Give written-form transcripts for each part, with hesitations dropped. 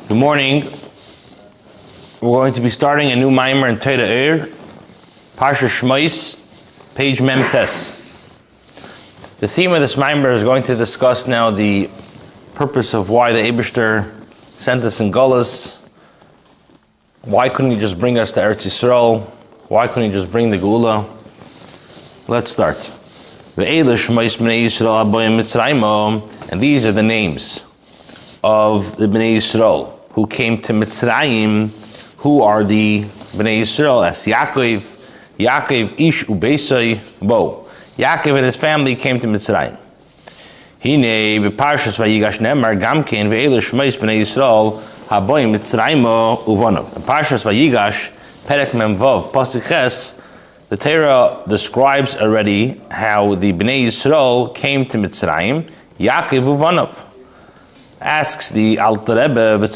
Good morning. We're going to be starting a new mimer in Torah Ohr, Parsha Shmois, page Memtes. The theme of this mimer is going to discuss now the purpose of why the Eibishter sent us in Golus. Why couldn't he just bring us to Eretz Yisrael? Why couldn't he just bring the Geula? Let's start. ואלא Shmois b'nei Yisrael aboyim Mitzrayim, and these are the names of the Bnei Yisrael who came to Mitzrayim. Who are the Bnei Yisrael? As Yaakov ish ubeisai bo. Yaakov and his family came to Mitzrayim. Hine b'parshas vayigash nemar gamkein ve'elu shmeis b'nei Yisrael haboyim Mitzrayim uvanav. In Parshas Vayigash, Perek Memvav Pasuk Ches, the Torah describes already how the Bnei Yisrael came to Mitzrayim. Yaakov uvanav. Asks the Alter Rebbe, why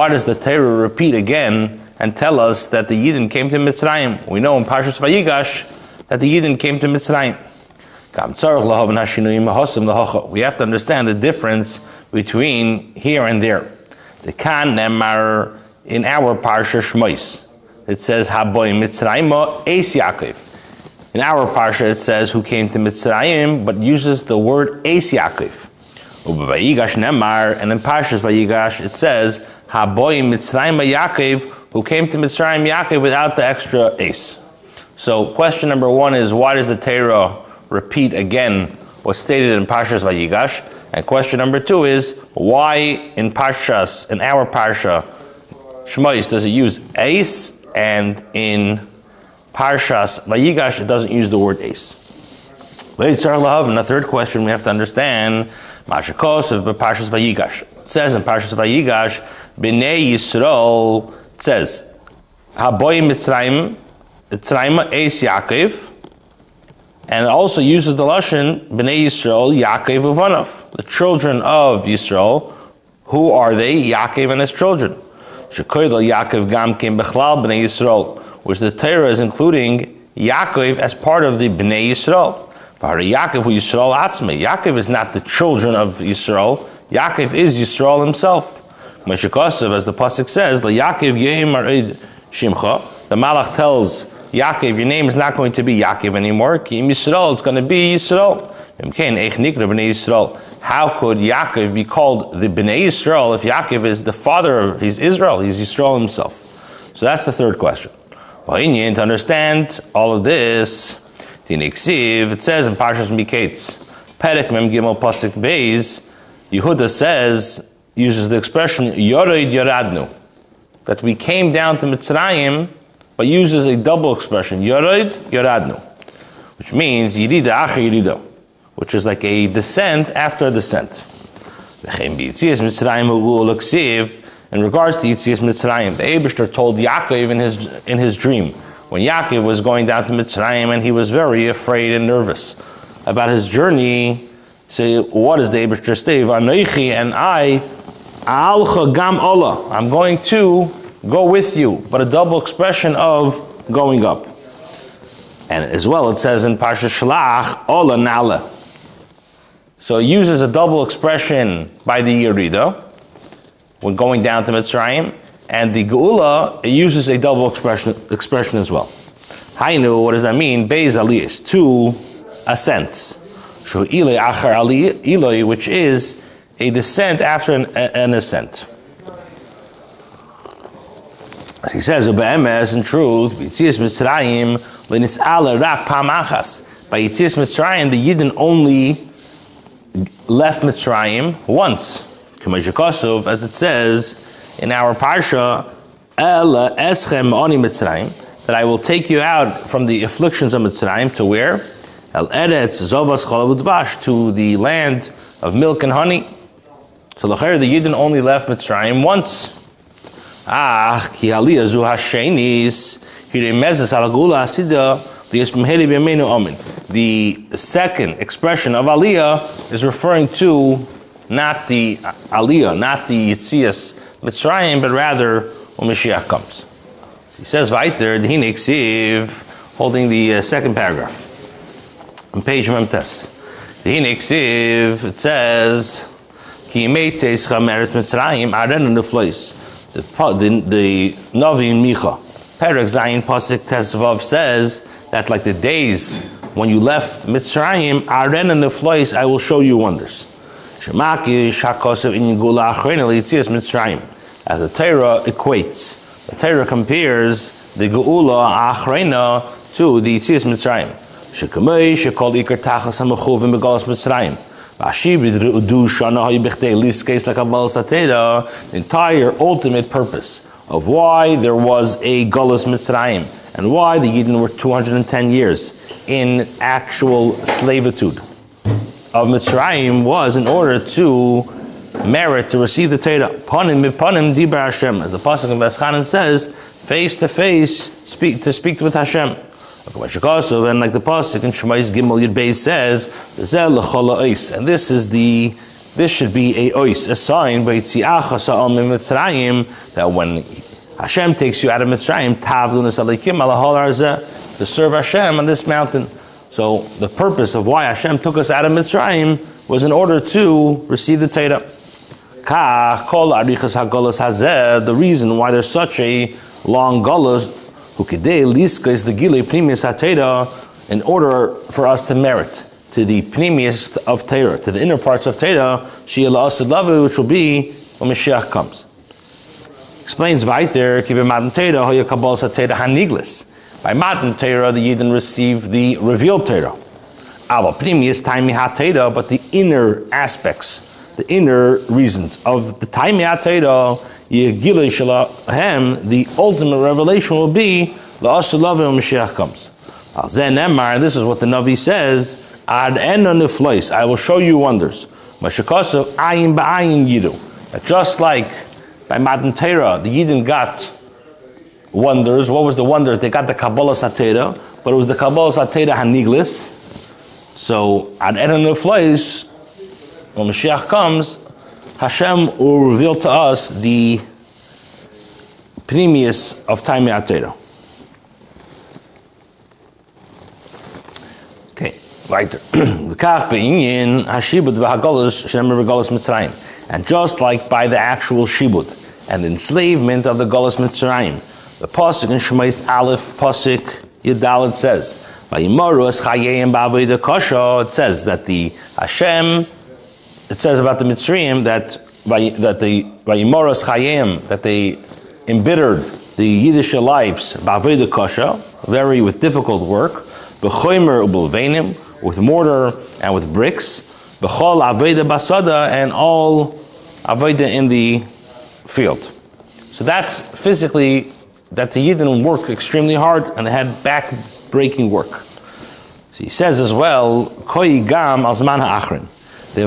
does the Torah repeat again and tell us that the Yidden came to Mitzrayim? We know in Parshas Vayigash that the Yidden came to Mitzrayim. We have to understand the difference between here and there. The Kan Nemar in our Parsha Shmois, it says Haboim Mitzrayim Eis Yaakov. In our Parsha, it says who came to Mitzrayim, but uses the word Eis Yaakov. And in Parshas Vayigash, it says Haboim Mitzrayim Yaakov, who came to Mitzrayim Yaakov without the extra Eis. So question number one is, why does the Torah repeat again what's stated in Parshas Vayigash? And question number two is, why in our Parsha Shmois does it use Eis, and in Parshas Vayigash, it doesn't use the word Eis? And the third question we have to understand, Mashakos of Parshas Vayigash. It says in Parshas Vayigash, Bnei Yisrael, it says, Haboyim Mitzrayim Eis Yaakov, and it also uses the Lashon, Bnei Yisrael Yaakov uvanav. The children of Yisrael, who are they? Yaakov and his children. Shekoydel Yaakov gamkim bechlal Bnei Yisrael, which the Torah is including Yaakov as part of the Bnei Yisrael. Yaakov is not the children of Yisrael. Yaakov is Yisrael himself. As the pasuk says, the Malach tells Yaakov, your name is not going to be Yaakov anymore. Yisrael, it's going to be Yisrael. How could Yaakov be called the Bnei Yisrael if Yaakov is the father of, he's Israel, he's Yisrael himself? So that's the third question. To understand all of this, it says in Parshas Miketz, Perek Mem Gimel Pasuk Beis, Yehuda uses the expression Yored Yoradnu, that we came down to Mitzrayim, but uses a double expression, Yored Yoradnu, which means Yirida Acher Yirida, which is like a descent after a descent. In regards to Yitzias Mitzrayim, the Eibishter told Yaakov in his dream, when Yaakov was going down to Mitzrayim and he was very afraid and nervous about his journey. So what does the Eibishter say? V'anoichi, and I, alcha gam ola, I'm going to go with you, but a double expression of going up. And as well it says in Parsha Shlach, ola nala. So it uses a double expression by the Yerida, when going down to Mitzrayim, and the Geula, it uses a double expression as well. Hainu, what does that mean? Beis aliyos, two ascents. Shu ilay achar ilay, which is a descent after an ascent. He says, "Be'emes, in truth, Yitzias Mitzrayim lenis'ala rak pam achas." By Yitzias Mitzrayim, the Yidden only left Mitzrayim once. As it says in our Parsha, Ela eschem ani Mitzrayim, that I will take you out from the afflictions of Mitzrayim to where? El eretz zovas cholav udvash, to the land of milk and honey. So the Yidden only left Mitzrayim once. Ki aliyah zu hashenis hiremezes al gula asida liyesmeheli b'yameinu amen. The second expression of aliyah is referring to not the aliyah, not the Yitzias Mitzrayim, but rather when Mashiach comes. He says weiter, Dehine Ksiv, holding the second paragraph on page Memtes. Dehine Ksiv, it says, Ki Meitzeischa Meretz Mitzrayim Aren Neflois. The Navi in Micha, Perek Zayin Pasuk Tesvav says that like the days when you left Mitzrayim, Aren Neflois, I will show you wonders. Shemaki Shakosav in Yigula Achrena L'Yitzias Mitzrayim. As the Torah equates, the Torah compares the Geula Achrena to the Yitzias Mitzrayim. Shekamei Shekol Iker Tachas HaMechuvim Begalas Mitzrayim. The entire ultimate purpose of why there was a Galus Mitzrayim and why the Yidden were 210 years in actual slavitude of Mitzrayim was in order to merit to receive the Torah. Panim mipanim dibar Hashem, as the pasuk in Veschanan says, face to face, speak with Hashem. And like the pasuk in Shemais Gimel Yud Beis says, and this should be a ois, a sign by Mitzrayim, that when Hashem takes you out of Mitzrayim, to serve Hashem on this mountain. So the purpose of why Hashem took us out of Mitzrayim was in order to receive the Torah. The reason why there's such a long galus, is the gilei pnimius ha-Torah, in order for us to merit to the pnimius of Torah, to the inner parts of Torah, which will be when Mashiach comes. Explains weiter, by Matan Torah, the Yidden receive the revealed Torah. But the inner aspects, the inner reasons of the Taimi ha-Torah, the ultimate revelation will be when Mashiach comes. And this is what the Navi says, I will show you wonders. That just like by Matan Torah, the Yidden got wonders. What was the wonders? They got the Kabbalah Satera, but it was the Kabbalah Satera Haniglis. So at Eden Neflois, when Mashiach comes, Hashem will reveal to us the pnimius of Taimei HaTorah. Okay, weiter. And just like by the actual shibud and enslavement of the Galus Mitzrayim, the pasuk in Shemais Aleph, pasuk Yudalad says, it says that the Hashem, it says about the Mitzrayim that they embittered the Yiddish lives b'avodah kasha, very with difficult work, b'chomer u'b'lveinim, with mortar and with bricks, b'chol avodah basada, and all avodah in the field. So that's physically that the Yidden work extremely hard and they had back-breaking work. So he says as well, koi gam al zman ha'achrin. This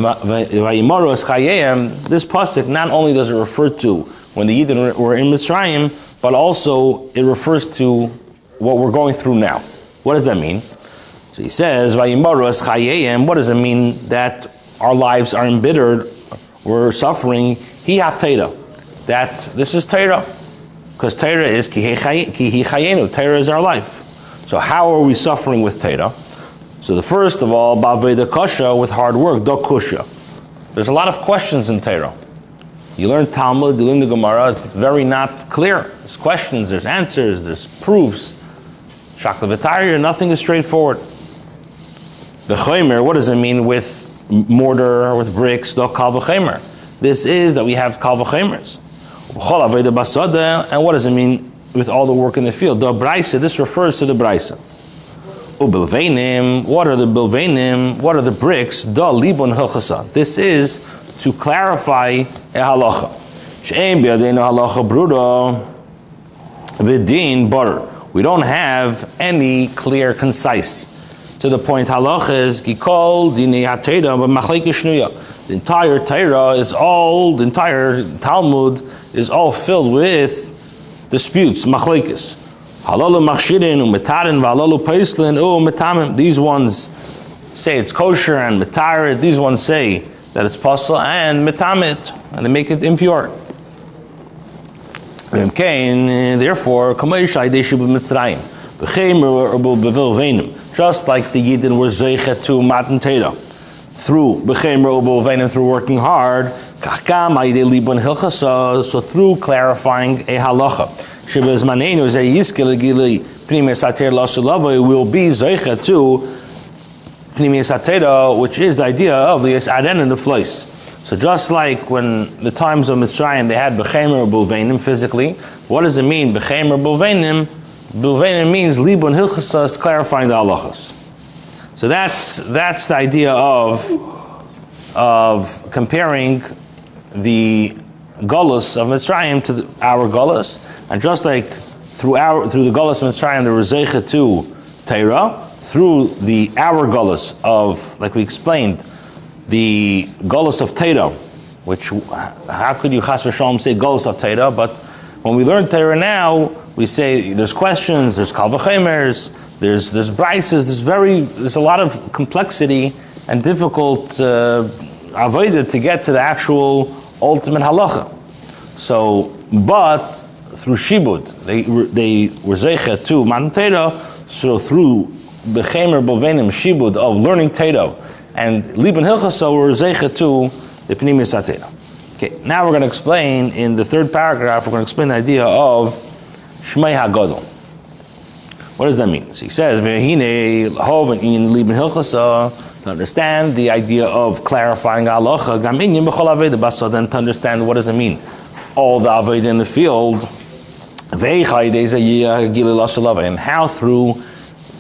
pasuk not only does it refer to when the Yidden were in Mitzrayim, but also it refers to what we're going through now. What does that mean? So he says, what does it mean that our lives are embittered, we're suffering? That this is Torah. Because Torah is ki hi chayenu, Torah is our life. So how are we suffering with Torah? So the first of all, ba'avodah kasha, with hard work, do kusha. There's a lot of questions in Torah. You learn Talmud, you learn the Gemara, it's very not clear. There's questions, there's answers, there's proofs. Shakla v'tayir, nothing is straightforward. The chomer, what does it mean with mortar, with bricks, do kal v'chomer? This is that we have kal v'chomers. And what does it mean with all the work in the field? The braisa, this refers to the braisa. Ubilveinim, what are the bilveinim? What are the bricks? Da libon hilchasa. This is to clarify a halacha. She'ein bi'adeinu halacha bruda v'din bar. We don't have any clear, concise, to the point halacha is gikol dinei haTorah b'machlekes shnuya. The entire Torah is all, the entire Talmud is all filled with disputes, machlekes. Halalu machshirin u'metarin v'halalu peislin u'metamim. These ones say it's kosher and metarit. These ones say that it's possible and metamit, and they make it impure. Therefore, just like the Yidden were zeichet to Matan Torah through B'chemer U'B'Uvenim, through working hard, so through clarifying a halacha. Will be Zeicha to Pnimius Atera, which is the idea of the Aden and the Flois. So just like when the times of Mitzrayim they had B'chemer U'B'Uvenim physically, what does it mean? B'chemer U'B'Uvenim, B'Uvenim means Libun Hilchasa, is clarifying the halachas. So that's the idea of comparing the Golus of Mitzrayim to our Golus, and just like through the Golus of Mitzrayim there was Zeicha to Torah, through our Golus of, like we explained, the Golus of Torah, which how could you Chas v'Shalom say Golus of Torah? But when we learn Torah now, we say there's questions, there's Kal v'Chemers, there's brises, there's a lot of complexity and difficult avodah to get to the actual ultimate halacha. So, but through shibud, they were zeicha to Matan Torah. So through B'chemer B'Uvenim shibud of learning Torah and Liban Hilchasa were zeicha to the Pnimius Atera. Okay, now we're going to explain in the third paragraph. We're going to explain the idea of Shmei HaGadol. What does that mean? So he says, "V'hine hoven in Liban Hilchasa." To understand the idea of clarifying halacha, gam inyan b'chol aveda basod, and to understand what does it mean, all the aveda in the field, and how through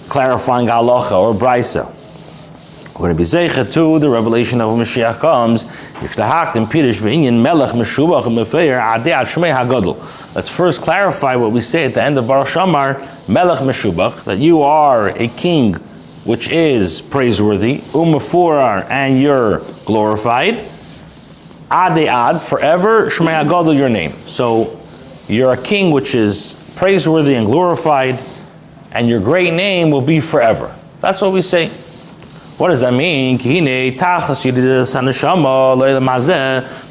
clarifying halacha or brisa, when it be zeicha to the revelation of Mashiach comes. Let's first clarify what we say at the end of Baruch Shamar, Melech Meshubach, that you are a king which is praiseworthy, umafurar, and you're glorified, ad forever, Shmei HaGadol, your name. So you're a king which is praiseworthy and glorified, and your great name will be forever. That's what we say. What does that mean? The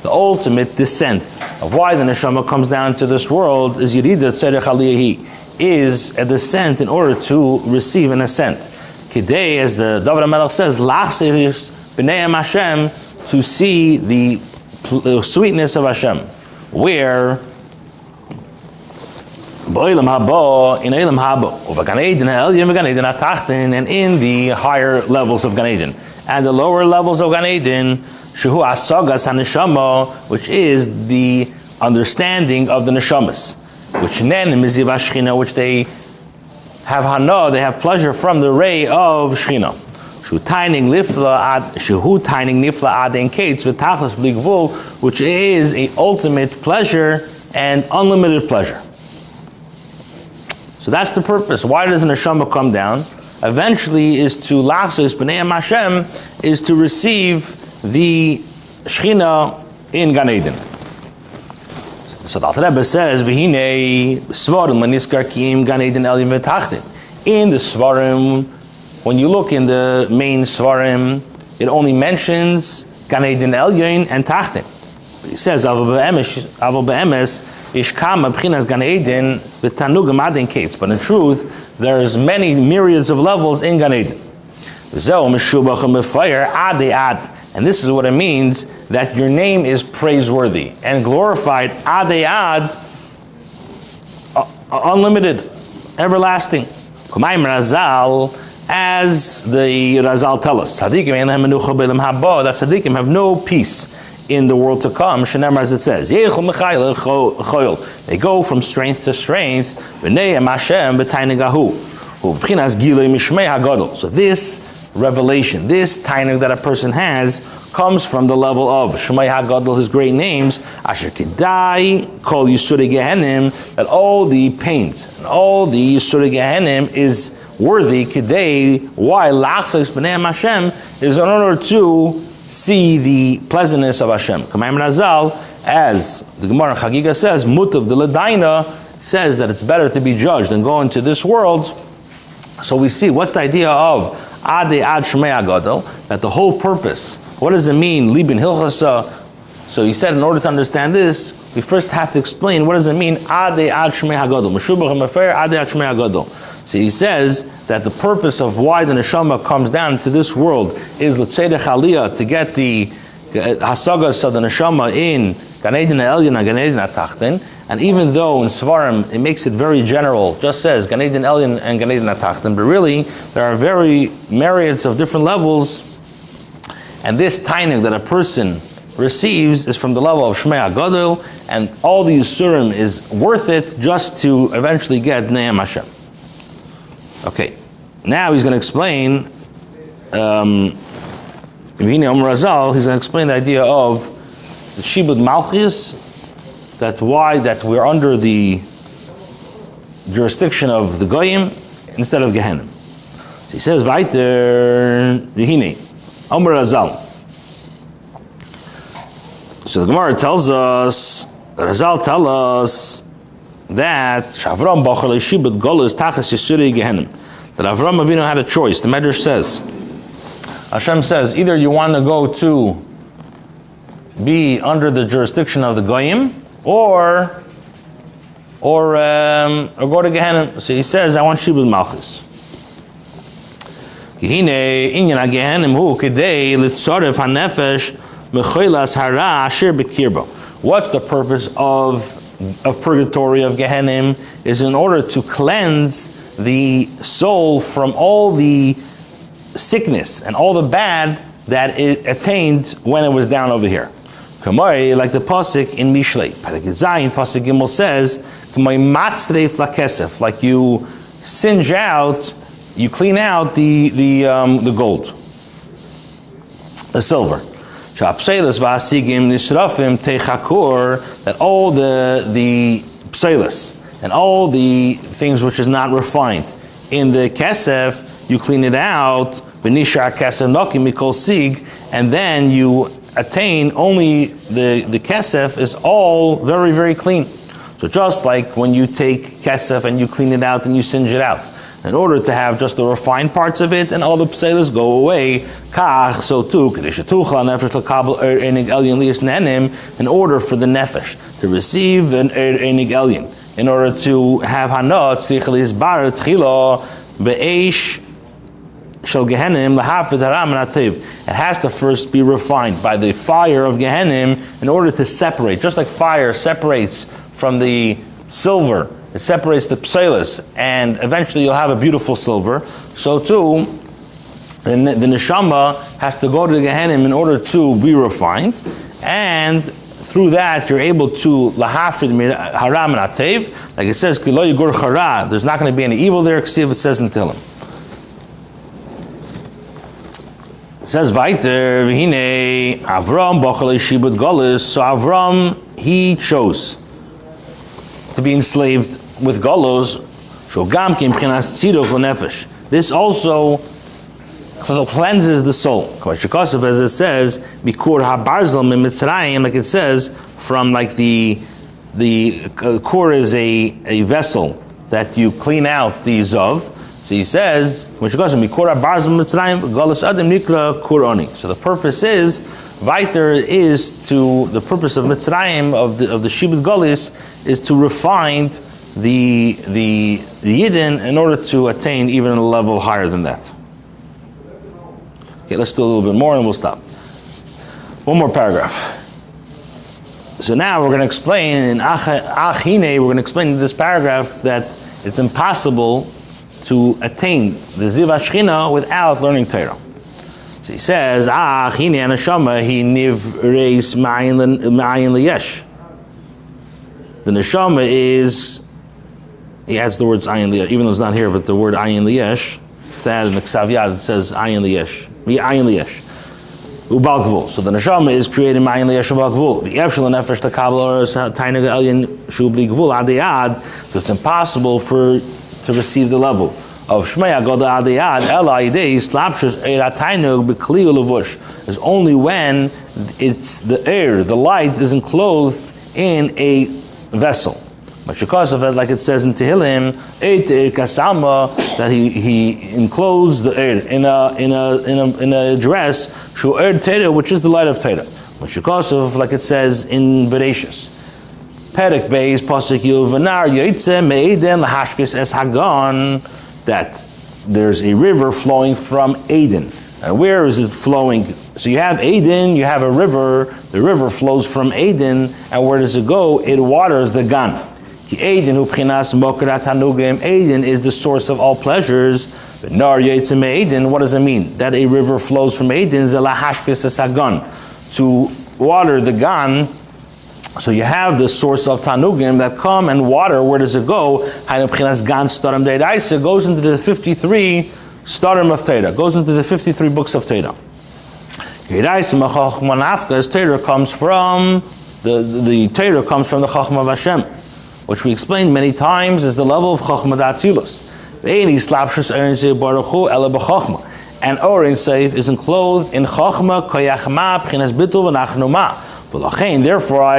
ultimate descent of why the neshama comes down to this world is Yeridat Tzedek Aliyahi, is a descent in order to receive an ascent. Today, as the David HaMelech says, Lachsevis b'nei Hashem, to see the sweetness of Hashem, where b'olam haba, in olam haba, u'v'gan Eden ha'elyon v'gan Eden ha'tachten, and in the higher levels of Gan Eden, and the lower levels of Gan Eden, shehu asagas haneshama, which is the understanding of the neshamas, which nen miziv hashchina, which they have hana, they have pleasure from the ray of Shechina. Shehu taining nifla ad ein kates v'tachlis bli gvul, which is a ultimate pleasure and unlimited pleasure. So that's the purpose. Why does an neshama come down? Eventually is to lachzos b'nei Hashem, is to receive the Shechina in Gan Eden. So the Alter Rebbe says, "V'hinei svarim l'niskar ki'im Gan Eden elyon v'tachtin." In the svarim, when you look in the main svarim, it only mentions Gan Eden elyon and tachtin. He says, "Avol be'emes ish kama b'chinas Gan Eden v'tanugim ad ein kates." But in truth, there's many myriads of levels in Gan Eden. V'zeu meshubach u'mefayir ad ad. And this is what it means, that your name is praiseworthy and glorified, ad, unlimited, everlasting. As the Razal tell us, that tzaddikim have no peace in the world to come, as it says. They go from strength to strength. So this revelation, this tainug that a person has, comes from the level of Shmei HaGadol, his great names, Asher Kedai Kol Yisurei Gehenim, that all the pains and all the Yisurei Gehenim is worthy. Kedai, why Lachzos B'nei Hashem, is in order to see the pleasantness of Hashem. Kamayim Razal, as the Gemara Chagiga says, Mutav de Ladaina says that it's better to be judged than go into this world. So we see, what's the idea of ad Shmei HaGadol, that the whole purpose, what does it mean, Libin Hilchasa? So he said, in order to understand this, we first have to explain what does it mean ad Shmei HaGadol, Meshubach HaMefer ad Shmei HaGadol. So he says that the purpose of why the neshama comes down into this world is l'tzedech aliyah, to get the hasagas of the neshama in Gan Eden Elyon and Gan Eden Atachten. And even though in Svarim it makes it very general, just says Gan Eden Elyon and Gan Eden Atachten, but really there are very myriads of different levels. And this tainig that a person receives is from the level of Shmei HaGadol, and all the Yisurim is worth it just to eventually get Ne'em Hashem. Okay, now he's going to explain, V'hine Omer Azal, he's going to explain the idea of the Shibud Malchus, that we're under the jurisdiction of the Goyim instead of Gehenim. So he says, V'iter V'hine Omer Azal. So the Gemara tells us, Razal tells us that Avram Bachar Shibud Golus Tachas Yisuri Gehenim. That Avram Avinu had a choice. The Medrash says, Hashem says, either you want to go to be under the jurisdiction of the Goyim, or go to Gehenim. So he says, I want Shibud Malchus. Gehine inyan Gehenim hu kedei litzaref hanefesh. What's the purpose of purgatory, of Gehenim? Is in order to cleanse the soul from all the sickness and all the bad that it attained when it was down over here. Kamari, like the pasuk in Mishlei, Perek Zayin, pasuk Gimel says, like you singe out, you clean out the gold, the silver. That all the pselis and all the things which is not refined in the kesef, you clean it out, and then you attain only the kesef is all very, very clean. So just like when you take kesef and you clean it out and you singe it out, in order to have just the refined parts of it and all the pselis go away, so too, in order for the nefesh to receive an enig elyon, in order to have hanot, it has to first be refined by the fire of Gehenim in order to separate, just like fire separates from the silver. It separates the pselis, and eventually you'll have a beautiful silver. So too, the neshama has to go to the Gehenim in order to be refined, and through that you're able to lahafrid haram and atev. Like it says, kilo yigur chara. There's not going to be any evil there. See if it says in Tehillim. It says weiter, v'hine Avram bachal shibud golus. So Avram, he chose to be enslaved with galos. This also cleanses the soul. As it says, like it says, from like the core is a vessel that you clean out the zav. So he says, so the purpose is, Viter is to, the purpose of Mitzrayim, of the Shibud Golis, is to refine the Yidden in order to attain even a level higher than that. Okay, let's do a little bit more and we'll stop. One more paragraph. So now we're going to explain in Achine, we're going to explain in this paragraph that it's impossible to attain the Ziv HaShechina without learning Torah. So he says, Achine Anashama, he nivreis ma'ayin liyesh. The neshama is, he adds the words ayin liyesh, even though it's not here, but the word ayin liyesh, if that in the Ksav Yad, it says ayin liyesh. Ayin liyesh. Ubal gvul. So the neshama is created ayin liyesh ubal gvul. V'yevshel nefesh takabel oros tainug elyon shubli gvul adiyad. So it's impossible to receive the level of Shmei HaGadol adiyad ela idei slapshus eira tainug b'kli ulevush. Is only when it's the air, the light is enclosed in a vessel. But because of it, like it says in Tehillim, that he enclosed the air in a dress, which is the light of Torah. But because of, like it says in Bereshis, Perek Beis Pasuk Yuv V'nar Yoitze Me'eden Lahashkes Es Hagan that there's a river flowing from Eden. And where is it flowing? So you have Eden, you have a river, the river flows from Eden, and where does it go? It waters the Gan. Eden is the source of all pleasures. Eden, what does it mean? That a river flows from Eden to water the Gan. So you have the source of Tanugim that come and water. Where does it go? It goes into the 53 Starim of Torah. Goes into the 53 books of Torah. Torah comes from the Torah comes from the Chachma of Hashem, which we explained many times is the level of Chachma D'Atzilus. And Or in Seif is enclosed in Chachma, Koyachma, Pchinas Bitul, V'Nachnuma. Therefore,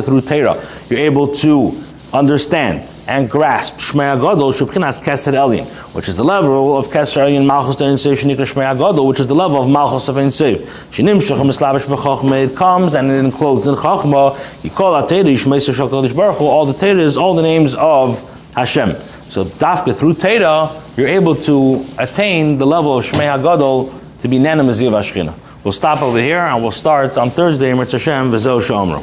through Torah, you're able to understand and grasp Shmei HaGadol, Shubchinas Keser Elyon, which is the level of Keser Elyon, Malchus Ein Seif, Shenikra Shmei HaGadol, which is the level of Malchus of Ein Seif. Shenimshach Mislavish B'Chachma, it comes and it enclosed in Chachma. Yikol HaTorah, Yishmei Seif Shal Kodesh Baruch Hu, all the Torah is all the names of Hashem. So Dafka, through Torah, you're able to attain the level of Shmei HaGadol to be Nana Meziv Ashchina. We'll stop over here and we'll start on Thursday, Mirz Hashem, V'zo Shomro.